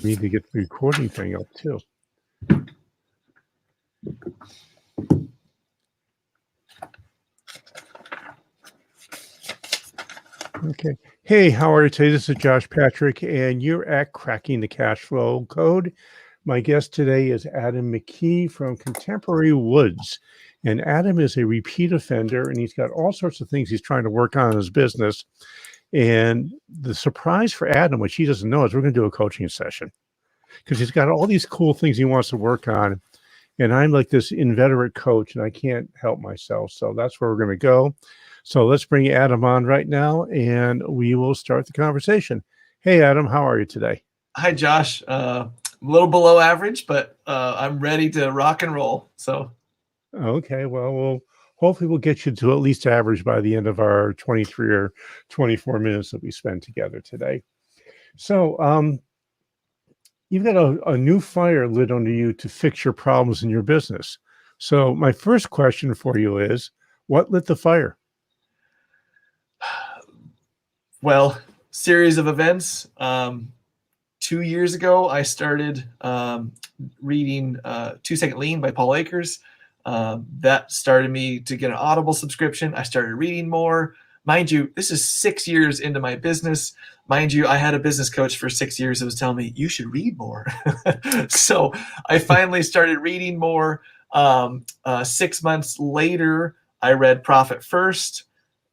need to get the recording thing up too. Okay. Hey, how are you today? This is Josh Patrick, and you're at Cracking the Cash Flow Code. My guest today is Adam Mckee from Contemporary Woods. And Adam is a repeat offender, and he's got all sorts of things he's trying to work on in his business. And the surprise for Adam, which he doesn't know, is we're going to do a coaching session because he's got all these cool things he wants to work on. And I'm like this inveterate coach, and I can't help myself. So that's where we're going to go. So let's bring Adam on right now, and we will start the conversation. Hey, Adam, how are you today? Hi, Josh. A little below average, but I'm ready to rock and roll. So, okay, well, hopefully we'll get you to at least average by the end of our 23 or 24 minutes that we spend together today. So, you've got a new fire lit under you to fix your problems in your business. So, my first question for you is, what lit the fire? well, series of events. 2 years ago, I started reading 2 Second Lean by Paul Akers. That started me to get an Audible subscription. I started reading more. Mind you, this is 6 years into my business. Mind you, I had a business coach for 6 years that was telling me, you should read more. So I finally started reading more. 6 months later, I read Profit First.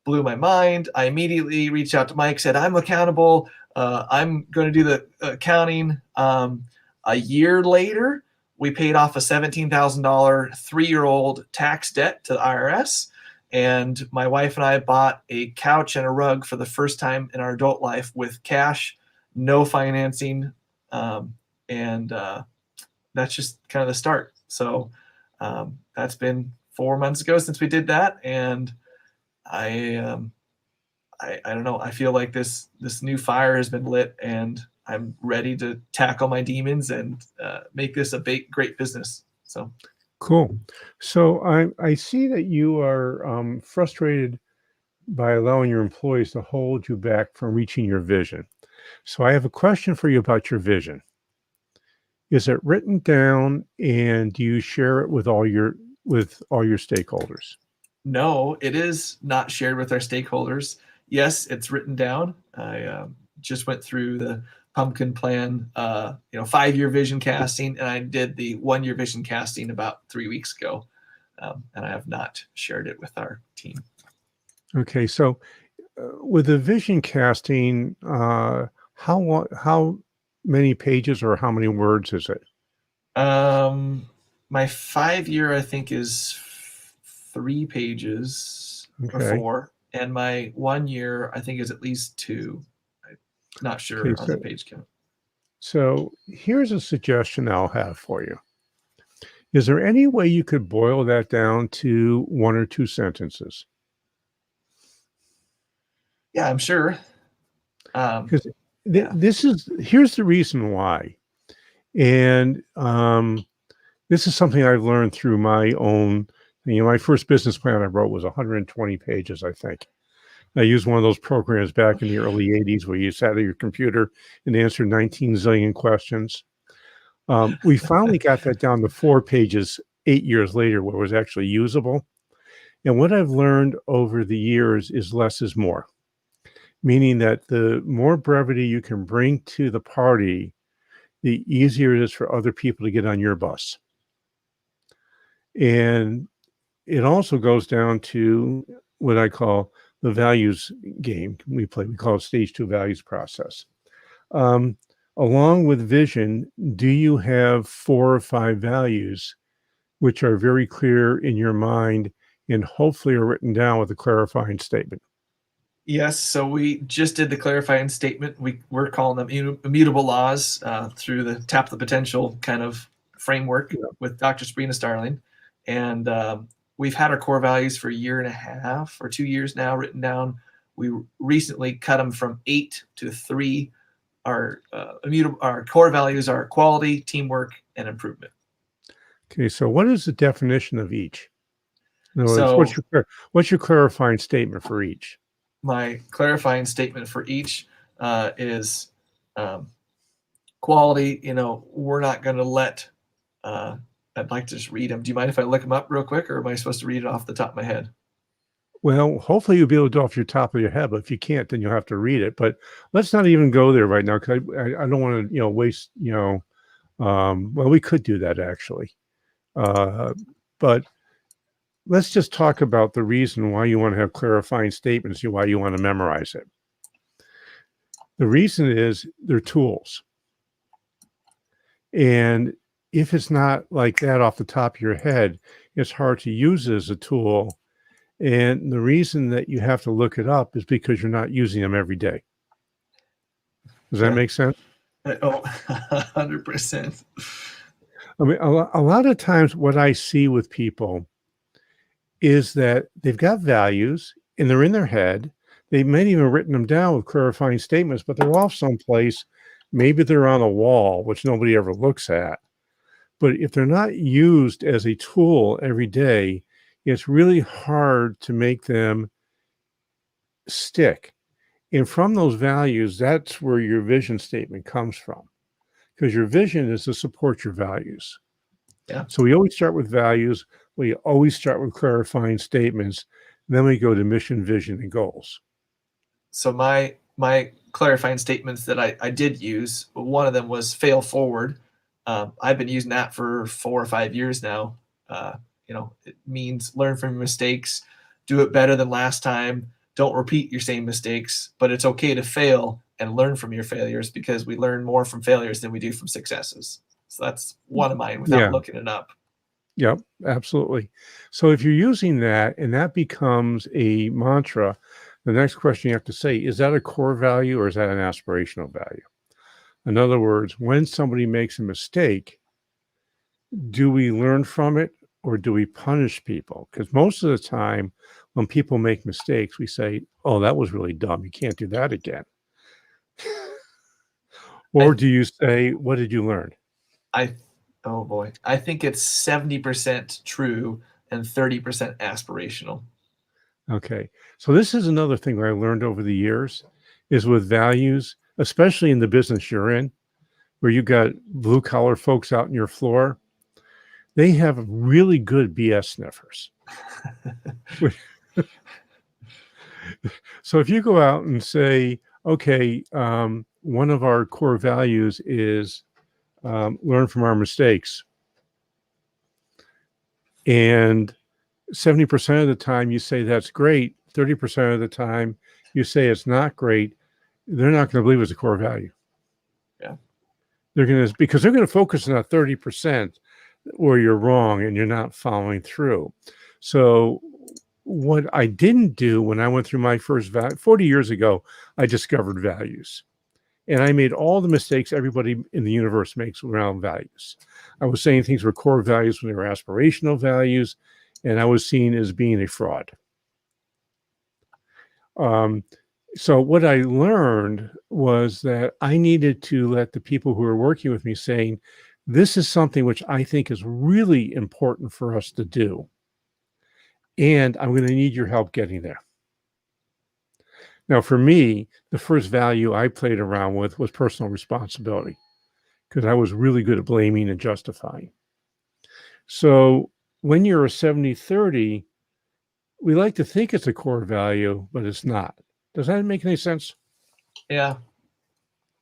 Blew my mind. I immediately reached out to Mike, said, I'm accountable. I'm going to do the accounting. A year later, we paid off a $17,000 3-year-old tax debt to the IRS. And my wife and I bought a couch and a rug for the first time in our adult life with cash, no financing. And that's just kind of the start. So that's been 4 months ago since we did that. And I don't know. I feel like this new fire has been lit, and I'm ready to tackle my demons and make this a great business. So Cool. So I see that you are frustrated by allowing your employees to hold you back from reaching your vision. So I have a question for you about your vision. Is it written down, and do you share it with all your stakeholders? no, it is not shared with our stakeholders. Yes, it's written down. I just went through the pumpkin plan, 5-year vision casting, and I did the 1-year vision casting about 3 weeks ago, and I have not shared it with our team. Okay, so with the vision casting, how many pages or how many words is it? My 5-year, I think, is 3 pages or Okay. 4, and my 1-year, I think, is at least 2. I'm not sure Okay, on the page count. So here's a suggestion I'll have for you. Is there any way you could boil that down to 1 or 2 sentences? Yeah, I'm sure. Because Yeah. here's the reason why. And this is something I've learned through my own, my first business plan I wrote was 120 pages, I think. I used one of those programs back in the early 80s where you sat at your computer and answered 19 zillion questions. We finally got that down to 4 pages 8 years later where it was actually usable. And what I've learned over the years is less is more, meaning that the more brevity you can bring to the party, the easier it is for other people to get on your bus. And it also goes down to what I call the values game we play. We call it stage 2 values process. Along with vision, do you have 4 or 5 values which are very clear in your mind and hopefully are written down with a clarifying statement? Yes, so we just did the clarifying statement. We're calling them immutable laws through the Tap the Potential kind of framework with Dr. Sabrina Starling. And we've had our core values for 1.5 or 2 years now written down. We recently cut them from 8 to 3. Our core values are quality, teamwork, and improvement. Okay, so what is the definition of each? In other words, So what's your clarifying statement for each? my clarifying statement for each is quality, we're not going to let. I'd like to just read them. Do you mind if I look them up real quick, or am I supposed to read it off the top of my head? Well, hopefully you'll be able to do it off your top of your head, but if you can't, then you'll have to read it. But let's not even go there right now, because I don't want to, waste, well, we could do that actually. But let's just talk about the reason why you want to have clarifying statements and why you want to memorize it. The reason is they're tools. And if it's not like that off the top of your head, it's hard to use it as a tool. And the reason that you have to look it up is because you're not using them every day. Does that make sense? Oh, 100%. I mean, a lot of times what I see with people is that they've got values and they're in their head. They may even have written them down with clarifying statements, but they're off someplace. Maybe they're on a wall, which nobody ever looks at. But if they're not used as a tool every day, it's really hard to make them stick. And from those values, that's where your vision statement comes from, because your vision is to support your values. Yeah. So we always start with values. We always start with clarifying statements. Then we go to mission, vision, and goals. So my clarifying statements that I did use, one of them was fail forward. I've been using that for 4 or 5 years now. It means learn from your mistakes, do it better than last time. Don't repeat your same mistakes, but it's okay to fail and learn from your failures, because we learn more from failures than we do from successes. So that's one of mine without looking it up. Yep, absolutely. So if you're using that and that becomes a mantra, the next question you have to say, is that a core value or is that an aspirational value? In other words, when somebody makes a mistake, do we learn from it or do we punish people? Because most of the time when people make mistakes, we say, oh, that was really dumb. You can't do that again. Or do you say, what did you learn? Oh boy, I think it's 70% true and 30% aspirational. Okay. So this is another thing that I learned over the years is with values, especially in the business you're in, where you got blue collar folks out in your floor, they have really good BS sniffers. So if you go out and say, okay, one of our core values is learn from our mistakes. And 70% of the time you say that's great, 30% of the time you say it's not great, they're not going to believe it's a core value. Yeah. Because they're going to focus on that 30% where you're wrong and you're not following through. So what I didn't do when I went through my first 40 years ago, I discovered values. And I made all the mistakes everybody in the universe makes around values. I was saying things were core values when they were aspirational values, and I was seen as being a fraud. So what I learned was that I needed to let the people who were working with me saying, this is something which I think is really important for us to do. And I'm going to need your help getting there. Now, for me, the first value I played around with was personal responsibility, because I was really good at blaming and justifying. So when you're a 70-30, we like to think it's a core value, but it's not. Does that make any sense? Yeah.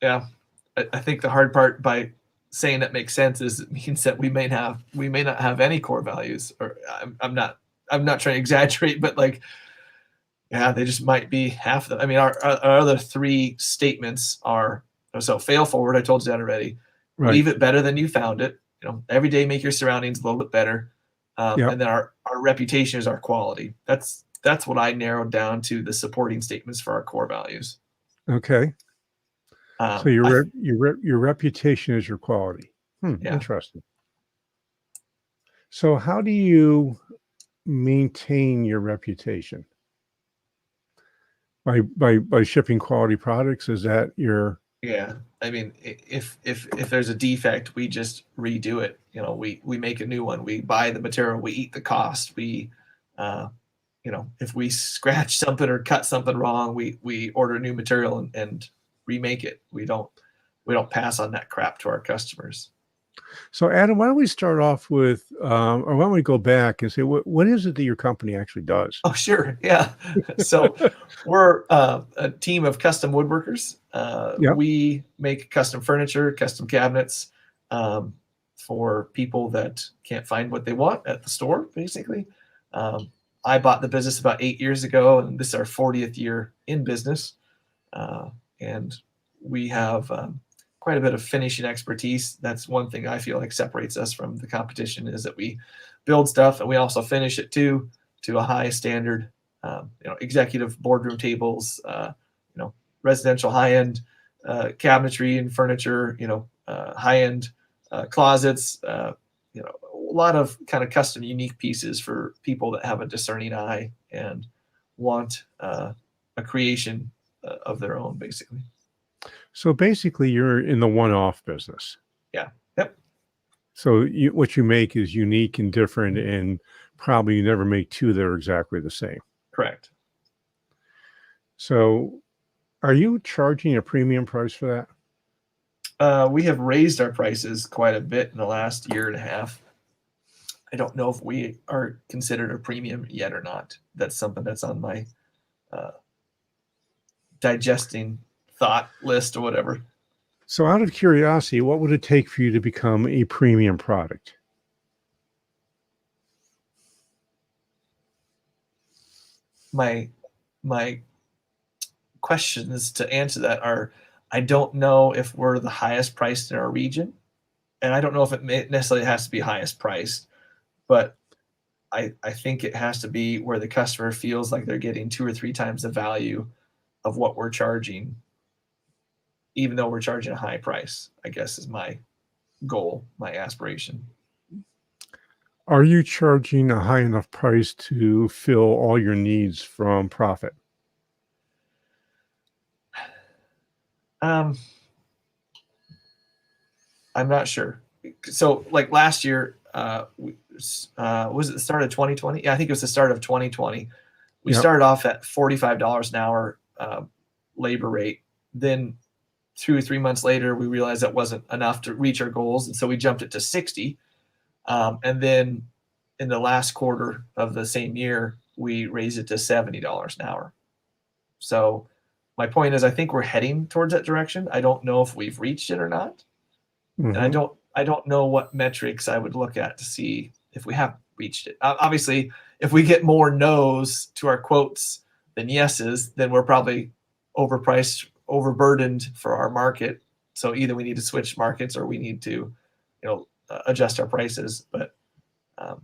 I think the hard part by saying that makes sense is it means that we may not have any core values, or I'm not trying to exaggerate, but they just might be half of them. I mean, our other 3 statements are, so fail forward. I told you that already. Right. Leave it better than you found it. Every day make your surroundings a little bit better. And then our reputation is our quality. That's what I narrowed down to the supporting statements for our core values. Okay. So your reputation is your quality. Yeah. Interesting. So how do you maintain your reputation? By shipping quality products? Is that your? Yeah. I mean, if there's a defect, we just redo it. We make a new one. We buy the material. We eat the cost. We, if we scratch something or cut something wrong, we order new material and remake it. We don't we don't pass on that crap to our customers. So, Adam, why don't we start off with, or why don't we go back and say, what is it that your company actually does? Oh, sure. Yeah. So we're a team of custom woodworkers. Yep. We make custom furniture, custom cabinets for people that can't find what they want at the store, basically. I bought the business about 8 years ago, and this is our 40th year in business. And we have quite a bit of finishing expertise. That's one thing I feel like separates us from the competition, is that we build stuff and we also finish it too, to a high standard. Executive boardroom tables, residential high-end cabinetry and furniture, high-end closets, a lot of kind of custom, unique pieces for people that have a discerning eye and want a creation of their own, basically. So basically, you're in the one-off business. Yeah. Yep. So what you make is unique and different, and probably you never make two that are exactly the same. Correct. So are you charging a premium price for that? We have raised our prices quite a bit in the last year and a half. I don't know if we are considered a premium yet or not. That's something that's on my digesting thought list or whatever. So out of curiosity, what would it take for you to become a premium product? My questions to answer that are, I don't know if we're the highest priced in our region, and I don't know if it necessarily has to be highest priced, but I think it has to be where the customer feels like they're getting 2 or 3 times the value of what we're charging, even though we're charging a high price, I guess, is my goal, my aspiration. Are you charging a high enough price to fill all your needs from profit? I'm not sure. So like last year, was it the start of 2020? Yeah, I think it was the start of 2020. We started off at $45 an hour labor rate. Then 2 or 3 months later, we realized that wasn't enough to reach our goals, and so we jumped it to 60. And then in the last quarter of the same year, we raised it to $70 an hour. So my point is, I think we're heading towards that direction. I don't know if we've reached it or not. Mm-hmm. And I don't know what metrics I would look at to see if we have reached it. Obviously, if we get more no's to our quotes than yeses, then we're probably overpriced, overburdened for our market. So either we need to switch markets or we need to, adjust our prices. But I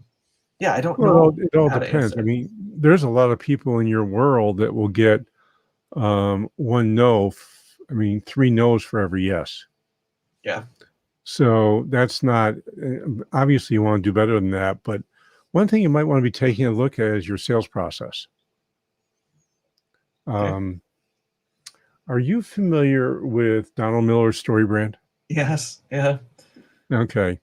don't know. It all depends. I mean, there's a lot of people in your world that will get one no. 3 no's for every yes. Yeah. So that's not, obviously you want to do better than that. But one thing you might want to be taking a look at is your sales process. Okay. Are you familiar with Donald Miller's story brand? Yes. Yeah. Okay.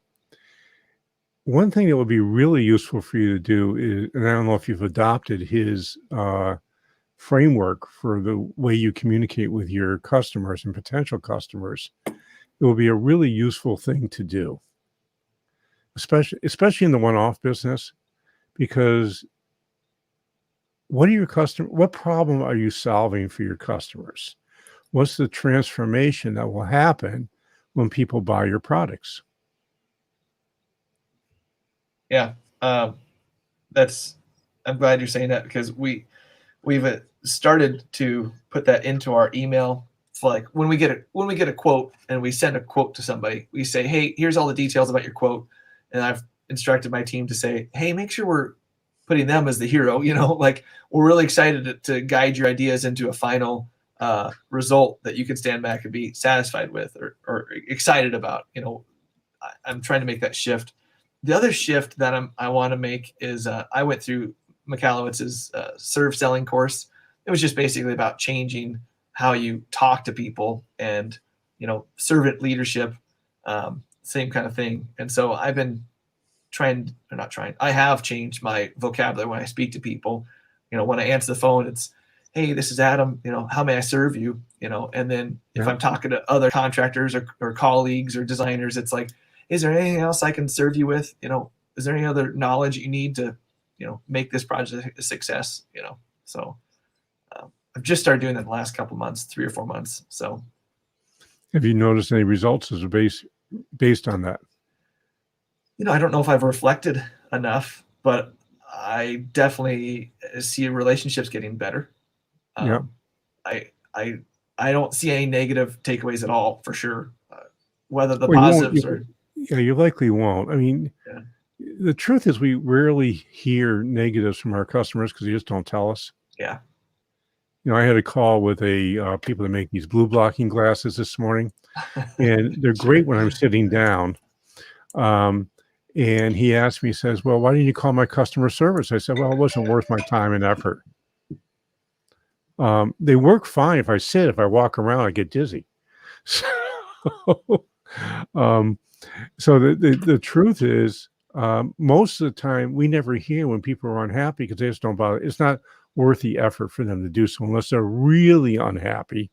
One thing that would be really useful for you to do is, and I don't know if you've adopted his framework for the way you communicate with your customers and potential customers, it will be a really useful thing to do, especially in the one-off business, because what problem are you solving for your customers? What's the transformation that will happen when people buy your products? Yeah. I'm glad you're saying that, because we've started to put that into our email. It's like when we get a quote and we send a quote to somebody, we say, hey, here's all the details about your quote. And I've instructed my team to say, hey, make sure we're putting them as the hero. Like, we're really excited to guide your ideas into a final result that you can stand back and be satisfied with or excited about. I'm trying to make that shift. The other shift that I want to make is I went through Michalowicz's serve selling course. It was just basically about changing how you talk to people and, servant leadership, same kind of thing. And so I've been I have changed my vocabulary when I speak to people. When I answer the phone, it's, hey, this is Adam, how may I serve you? And then if Yeah. I'm talking to other contractors or colleagues or designers, it's like, is there anything else I can serve you with? Is there any other knowledge you need to, make this project a success? So I've just started doing that in the last couple months, 3 or 4 months. So Have you noticed any results as a based on that? I don't know if I've reflected enough, but I definitely see relationships getting better. Yeah. I I I don't see any negative takeaways at all, for sure. Whether the Well, you won't. positives are, Yeah, you likely won't. I mean, yeah, the truth is, we rarely hear negatives from our customers because they just don't tell us. yeah, I had a call with people that make these blue blocking glasses this morning, and they're great sure, when I'm sitting down. Um, and he asked me, he says, "Well, why didn't you call my customer service?" I said, "Well, it wasn't worth my time and effort. They work fine if I sit. If I walk around, I get dizzy." So, um, so the truth is, most of the time, we never hear when people are unhappy because they just don't bother. It's not worth the effort for them to do so unless they're really unhappy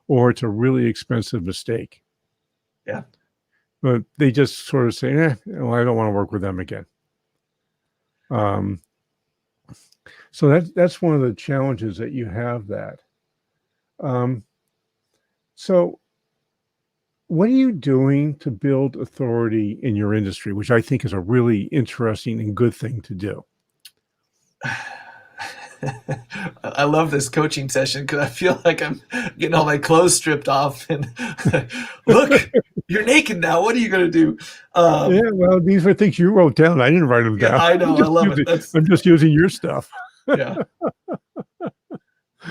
or it's a really expensive mistake. yeah. But they just sort of say, well, I don't want to work with them again. Um, so that's one of the challenges that you have that. Um, so what are you doing to build authority in your industry, which I think is a really interesting and good thing to do? I love this coaching session because I feel like I'm getting all my clothes stripped off and look, you're naked now. What are you going to do? Yeah, well, these were things you wrote down. I didn't write them Yeah, down. I know. I love it. I'm just using your stuff. Yeah.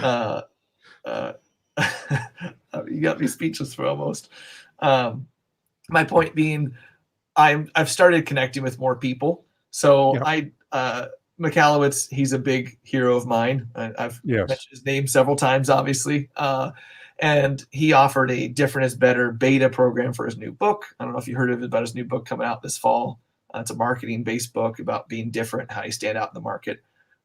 Uh, uh, you got me speechless for almost. My point being, I've started connecting with more people. So Yeah. McAllowitz, he's a big hero of mine. I've Yes. mentioned his name several times, obviously. And he offered a Different is Better beta program for his new book. I don't know if you heard of it, about his new book coming out this fall. It's a marketing-based book about being different, how you stand out in the market.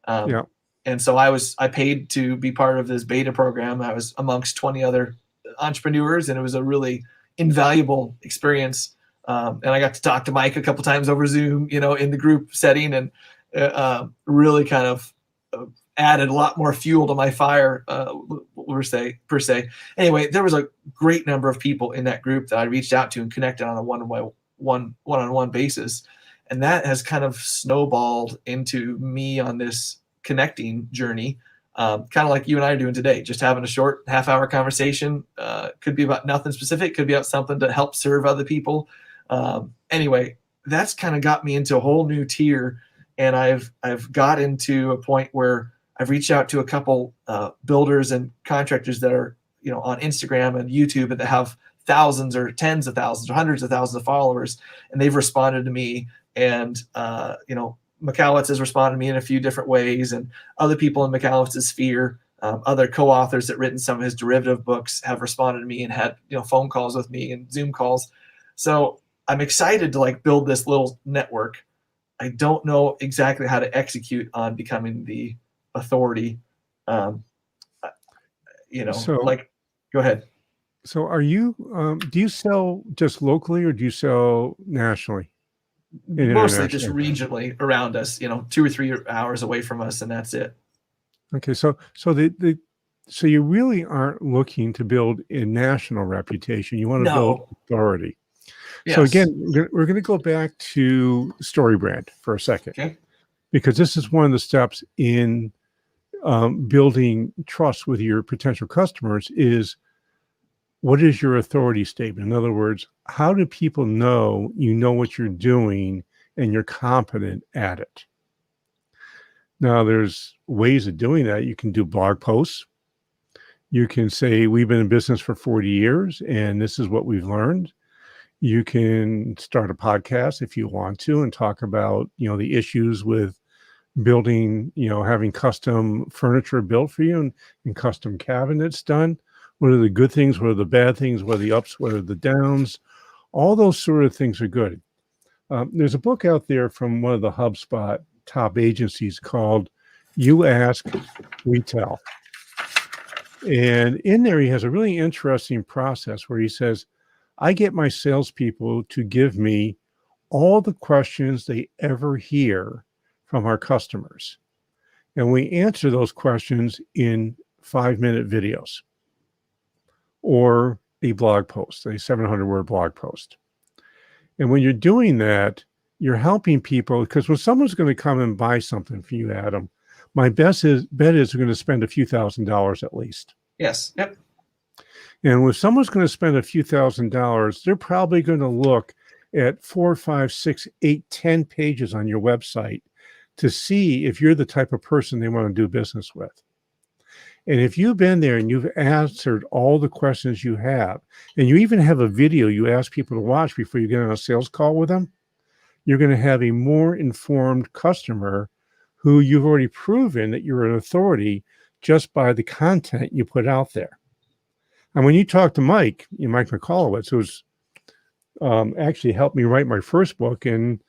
Yeah. And so I paid to be part of this beta program. I was amongst 20 other entrepreneurs, and it was a really invaluable experience. And I got to talk to Mike a couple times over Zoom, in the group setting, and really kind of added a lot more fuel to my fire, per se. Anyway, there was a great number of people in that group that I reached out to and connected on a one-on-one basis, and that has kind of snowballed into me on this connecting journey. Kind of like you and I are doing today, just having a short half-hour conversation. Could be about nothing specific, could be about something to help serve other people. Anyway, that's kind of got me into a whole new tier, and I've got into a point where I've reached out to a couple builders and contractors that are on Instagram and YouTube and that have thousands or tens of thousands or hundreds of thousands of followers, and they've responded to me, and McAllowitz has responded to me in a few different ways, and other people in McAllowitz's sphere, other co-authors that written some of his derivative books have responded to me and had phone calls with me and Zoom calls. So I'm excited to build this little network. I don't know exactly how to execute on becoming the authority. So, Go ahead. so are you? Do you sell just locally or do you sell nationally and Mostly just internationally? regionally around us, 2 or 3 hours away from us, and that's it. Okay, so you really aren't looking to build a national reputation. You want to build No. authority. So Yes. again, we're going to go back to story brand for a second, Okay. because this is one of the steps in building trust with your potential customers. Is what is your authority statement? In other words, how do people know you know what you're doing and you're competent at it? Now, there's ways of doing that. You can do blog posts. You can say, we've been in business for 40 years and this is what we've learned. You can start a podcast if you want to and talk about, the issues with building, having custom furniture built for you and custom cabinets done. What are the good things? What are the bad things? What are the ups? What are the downs? All those sort of things are good. There's a book out there from one of the HubSpot top agencies called You Ask, We Tell. And in there, he has a really interesting process where he says, I get my salespeople to give me all the questions they ever hear from our customers. And we answer those questions in 5-minute videos or a blog post, a 700-word blog post. And when you're doing that, you're helping people, because when someone's going to come and buy something for you, Adam, my bet is they're going to spend a few $1,000s at least. Yes. Yep. And when someone's going to spend a few $1,000s, they're probably going to look at 4, 5, 6, 8, 10 pages on your website to see if you're the type of person they want to do business with. And if you've been there and you've answered all the questions you have, and you even have a video you ask people to watch before you get on a sales call with them, you're going to have a more informed customer who you've already proven that you're an authority just by the content you put out there. And when you talk to Mike McCallowitz, who's actually helped me write my first book and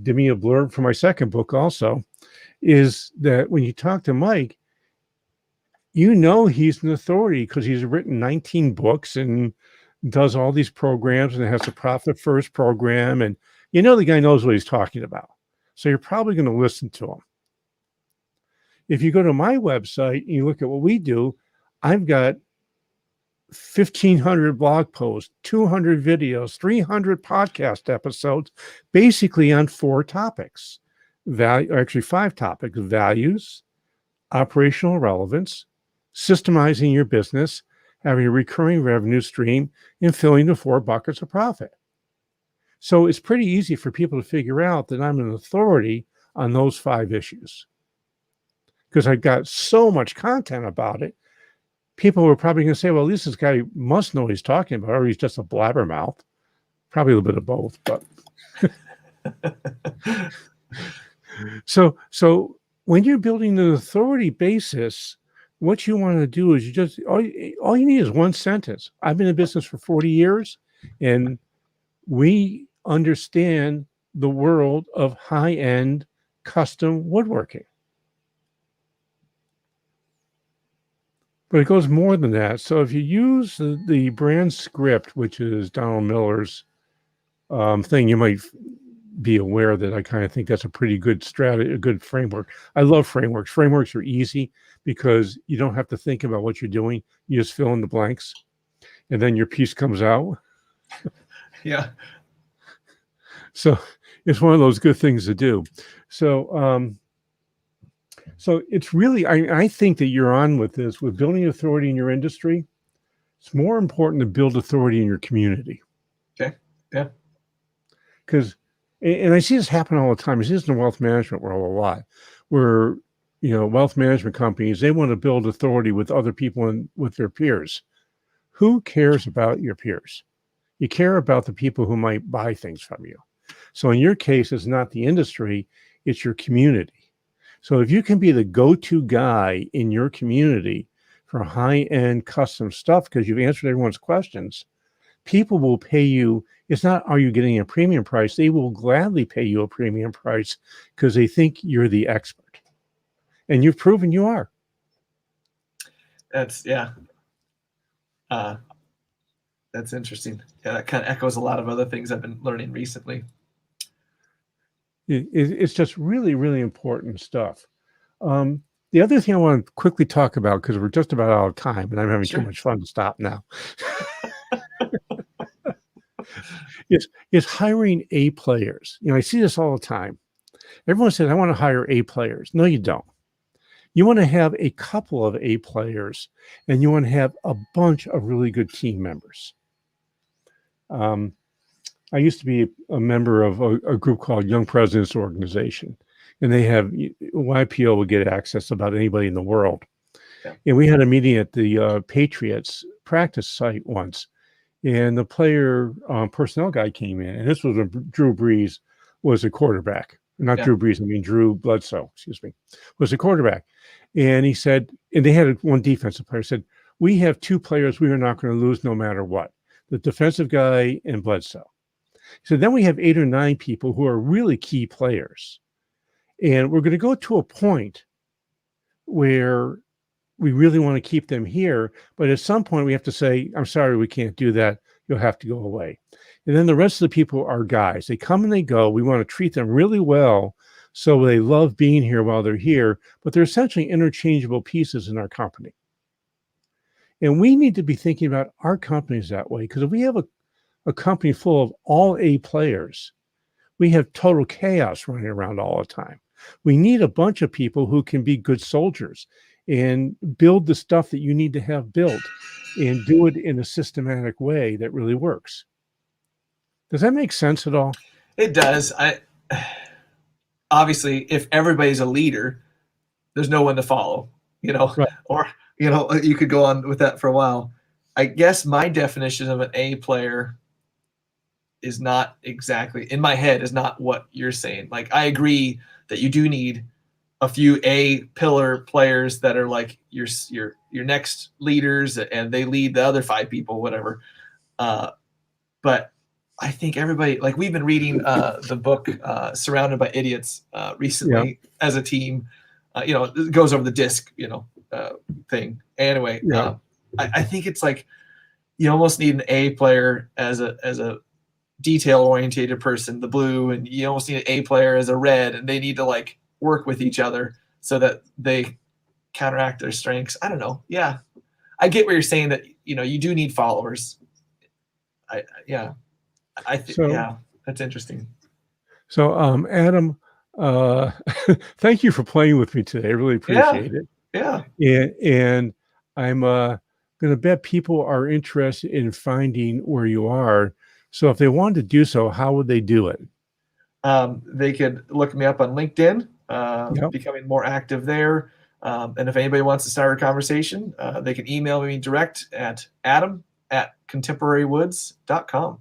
did me a blurb for my second book also, is that when you talk to Mike, you know he's an authority because he's written 19 books and does all these programs and has a Profit First program. And you know the guy knows what he's talking about. So you're probably going to listen to him. If you go to my website and you look at what we do, I've got 1,500 blog posts, 200 videos, 300 podcast episodes, basically on 4 topics. Actually 5 topics: values, operational relevance, systemizing your business, having a recurring revenue stream, and filling the 4 buckets of profit. So it's pretty easy for people to figure out that I'm an authority on those 5 issues because I've got so much content about it. People were probably going to say, well, at least this guy must know what he's talking about, or he's just a blabbermouth. Probably a little bit of both, but so when you're building an authority basis, what you want to do is all you need is one sentence. I've been in business for 40 years, and we understand the world of high-end custom woodworking. But it goes more than that. So if you use the brand script, which is Donald Miller's thing, you might be aware that I kind of think that's a pretty good strategy, a good framework. I love frameworks. Frameworks are easy because you don't have to think about what you're doing. You just fill in the blanks, and then your piece comes out. Yeah. So it's one of those good things to do. So so it's really, I think that you're on with this, with building authority in your industry. It's more important to build authority in your community. Okay. Yeah. Because, and I see this happen all the time. I see this in the wealth management world a lot, where, wealth management companies, they want to build authority with other people and with their peers. Who cares about your peers? You care about the people who might buy things from you. So in your case, it's not the industry, it's your community. So if you can be the go-to guy in your community for high-end custom stuff because you've answered everyone's questions, people will pay you. It's not, are you getting a premium price? They will gladly pay you a premium price because they think you're the expert. And you've proven you are. That's interesting. Yeah, that kind of echoes a lot of other things I've been learning recently. It's just really, really important stuff. The other thing I want to quickly talk about, because we're just about out of time and I'm having too much fun to stop now, is hiring A players. I see this all the time. Everyone says, I want to hire A players. No, you don't. You want to have a couple of A players, and you want to have a bunch of really good team members. I used to be a member of a group called Young Presidents Organization, and they have YPO will get access to about anybody in the world. Yeah. And we had a meeting at the Patriots practice site once, and the player personnel guy came in, and this was when Drew Brees was a quarterback. Not Drew Brees, I mean Drew Bledsoe, was a quarterback. And he said, and they had one defensive player, said, we have 2 players we are not going to lose no matter what, the defensive guy and Bledsoe. So then we have 8 or 9 people who are really key players. And we're going to go to a point where we really want to keep them here, but at some point we have to say, I'm sorry, we can't do that. You'll have to go away. And then the rest of the people are guys. They come and they go. We want to treat them really well so they love being here while they're here, but they're essentially interchangeable pieces in our company. And we need to be thinking about our companies that way, because if we have a company full of all A players, we have total chaos running around all the time. We need a bunch of people who can be good soldiers and build the stuff that you need to have built and do it in a systematic way that really works. Does that make sense at all? It does. Obviously, if everybody's a leader, there's no one to follow, Right. or, you could go on with that for a while. I guess my definition of an A player is not exactly, in my head, is not what you're saying. Like, I agree that you do need a few A pillar players that are like your next leaders, and they lead the other 5 people, whatever. But I think everybody, like, we've been reading the book Surrounded by Idiots recently as a team. It goes over the disc, thing. Anyway, I think it's like you almost need an A player as a detail oriented person, the blue, and you almost need an A player as a red, and they need to like work with each other so that they counteract their strengths. I don't know. Yeah, I get what you're saying, that you do need followers. That's interesting. So, Adam, thank you for playing with me today. I really appreciate it. Yeah. And I'm going to bet people are interested in finding where you are. So if they wanted to do so, how would they do it? They could look me up on LinkedIn, becoming more active there. And if anybody wants to start a conversation, they can email me direct at adam@contemporarywoods.com.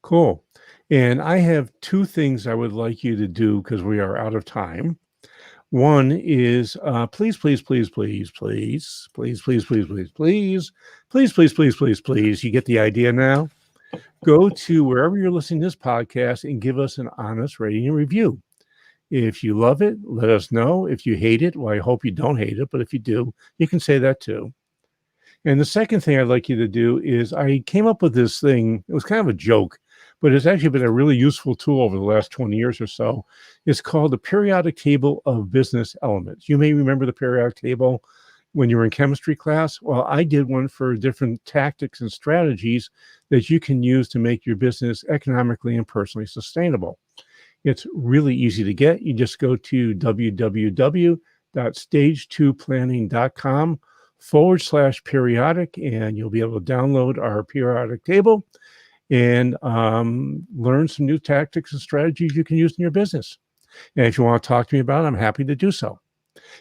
Cool. And I have 2 things I would like you to do because we are out of time. One is please, you get the idea now. Go to wherever you're listening to this podcast and give us an honest rating and review. If you love it, let us know. If you hate it, well, I hope you don't hate it, but if you do, you can say that too. And the second thing I'd like you to do is I came up with this thing. It was kind of a joke, but it's actually been a really useful tool over the last 20 years or so. It's called the periodic table of business elements. You may remember the periodic table when you were in chemistry class. Well, I did one for different tactics and strategies that you can use to make your business economically and personally sustainable. It's really easy to get. You just go to www.stage2planning.com/periodic, and you'll be able to download our periodic table and learn some new tactics and strategies you can use in your business. And if you want to talk to me about it, I'm happy to do so.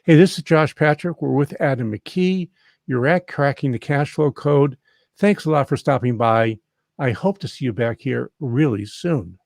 Hey, this is Josh Patrick. We're with Adam Mckee. You're at Cracking the Cash Flow Code. Thanks a lot for stopping by. I hope to see you back here really soon.